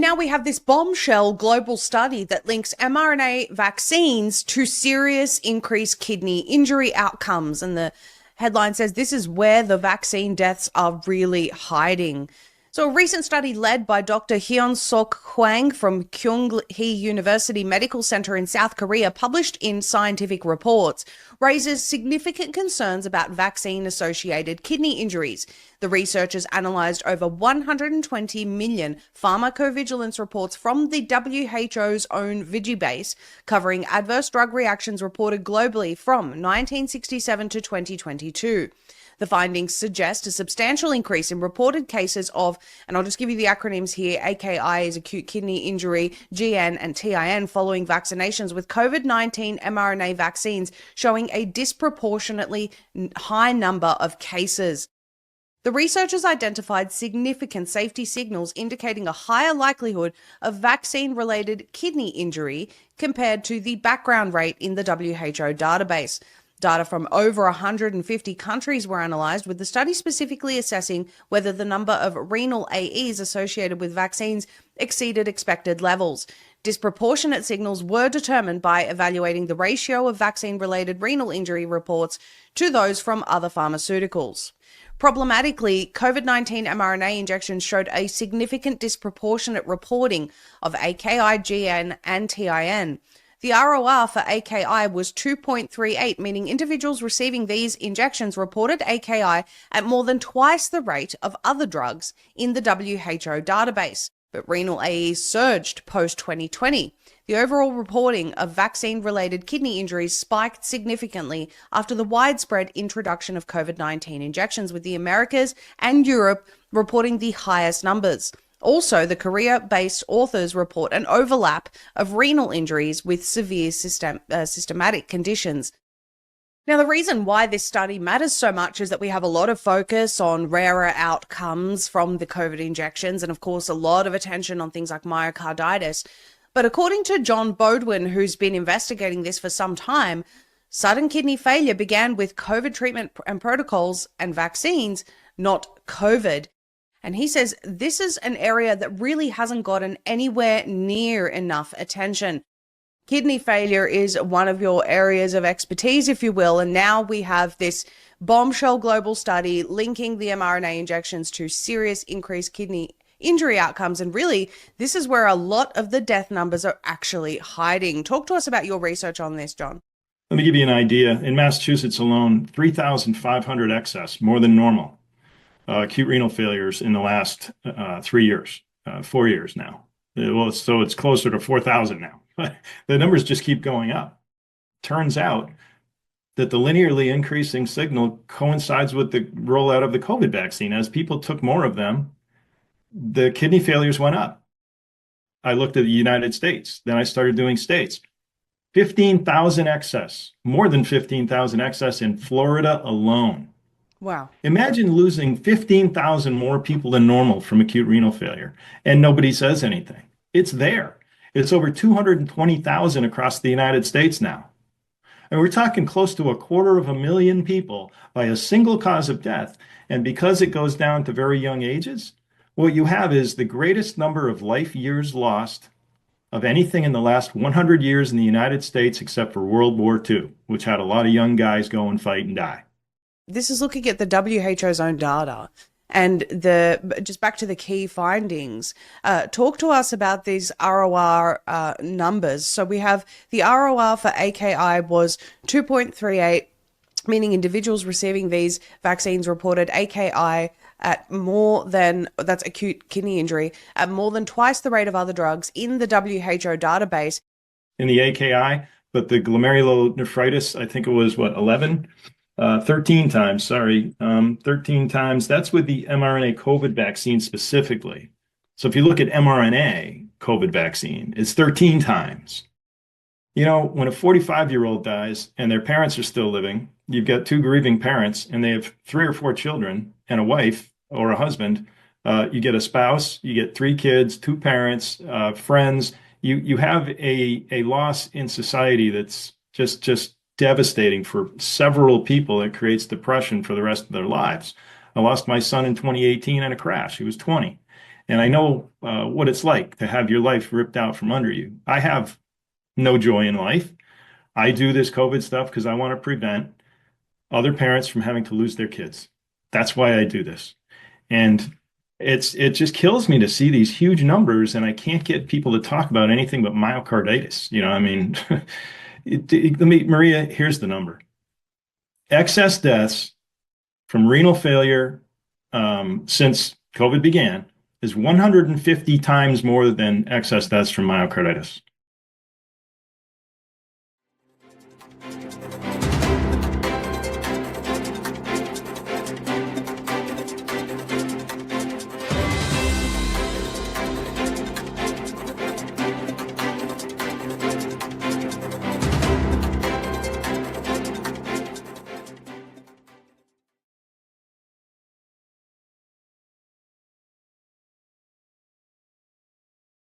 now we have this bombshell global study that links mRNA vaccines to serious increased kidney injury outcomes. And the headline says this is where the vaccine deaths are really hiding. So a recent study led by Dr. Hyun Sok Hwang from Kyung-hee University Medical Center in South Korea, published in Scientific Reports, raises significant concerns about vaccine-associated kidney injuries. The researchers analysed over 120 million pharmacovigilance reports from the WHO's own Vigibase, covering adverse drug reactions reported globally from 1967 to 2022. The findings suggest a substantial increase in reported cases of, and I'll just give you the acronyms here, AKI is acute kidney injury, GN and TIN, following vaccinations with COVID-19 mRNA vaccines, showing a disproportionately high number of cases. The researchers identified significant safety signals indicating a higher likelihood of vaccine-related kidney injury compared to the background rate in the WHO database. Data from over 150 countries were analysed, with the study specifically assessing whether the number of renal AEs associated with vaccines exceeded expected levels. Disproportionate signals were determined by evaluating the ratio of vaccine-related renal injury reports to those from other pharmaceuticals. Problematically, COVID-19 mRNA injections showed a significant disproportionate reporting of AKI, GN, and TIN. The ROR for AKI was 2.38, meaning individuals receiving these injections reported AKI at more than twice the rate of other drugs in the WHO database. But renal AEs surged post-2020. The overall reporting of vaccine-related kidney injuries spiked significantly after the widespread introduction of COVID-19 injections, with the Americas and Europe reporting the highest numbers. Also, the Korea-based authors report an overlap of renal injuries with severe systematic conditions. Now, the reason why this study matters so much is that we have a lot of focus on rarer outcomes from the COVID injections, and of course, a lot of attention on things like myocarditis. But according to John Bodwin, who's been investigating this for some time, sudden kidney failure began with COVID treatment and protocols and vaccines, not COVID. And he says this is an area that really hasn't gotten anywhere near enough attention. Kidney failure is one of your areas of expertise, if you will, and now we have this bombshell global study linking the mRNA injections to serious increased kidney injury outcomes. And really, this is where a lot of the death numbers are actually hiding. Talk to us about your research on this, John. Let me give you an idea. In Massachusetts alone, 3,500 excess, more than normal. Acute renal failures in the last 3 years, 4 years now. So it's closer to 4,000 now. The numbers just keep going up. Turns out that the linearly increasing signal coincides with the rollout of the COVID vaccine. As people took more of them, the kidney failures went up. I looked at the United States, then I started doing states. 15,000 excess, more than 15,000 excess in Florida alone. Wow. Imagine losing 15,000 more people than normal from acute renal failure, and nobody says anything. It's there. It's over 220,000 across the United States now. And we're talking close to 250,000 people by a single cause of death. And because it goes down to very young ages, what you have is the greatest number of life years lost of anything in the last 100 years in the United States, except for World War II, which had a lot of young guys go and fight and die. This is looking at the WHO's own data, and just back to the key findings. Talk to us about these ROR numbers. So we have the ROR for AKI was 2.38, meaning individuals receiving these vaccines reported AKI at more than, that's acute kidney injury, at more than twice the rate of other drugs in the WHO database. In the AKI, but the glomerulonephritis, I think it was 13 times, 13 times. That's with the mRNA COVID vaccine specifically. So if you look at mRNA COVID vaccine, it's 13 times. You know, when a 45-year-old dies and their parents are still living, you've got two grieving parents and they have 3 or 4 children and a wife or a husband. You get a spouse, you get 3 kids, 2 parents, friends. You have a loss in society that's just devastating for several people. It creates depression for the rest of their lives. I lost my son in 2018 in a crash. He was 20. And I know what it's like to have your life ripped out from under you. I have no joy in life. I do this COVID stuff because I want to prevent other parents from having to lose their kids. That's why I do this. And it just kills me to see these huge numbers, and I can't get people to talk about anything but myocarditis. I mean, Maria, here's the number. Excess deaths from renal failure since COVID began is 150 times more than excess deaths from myocarditis.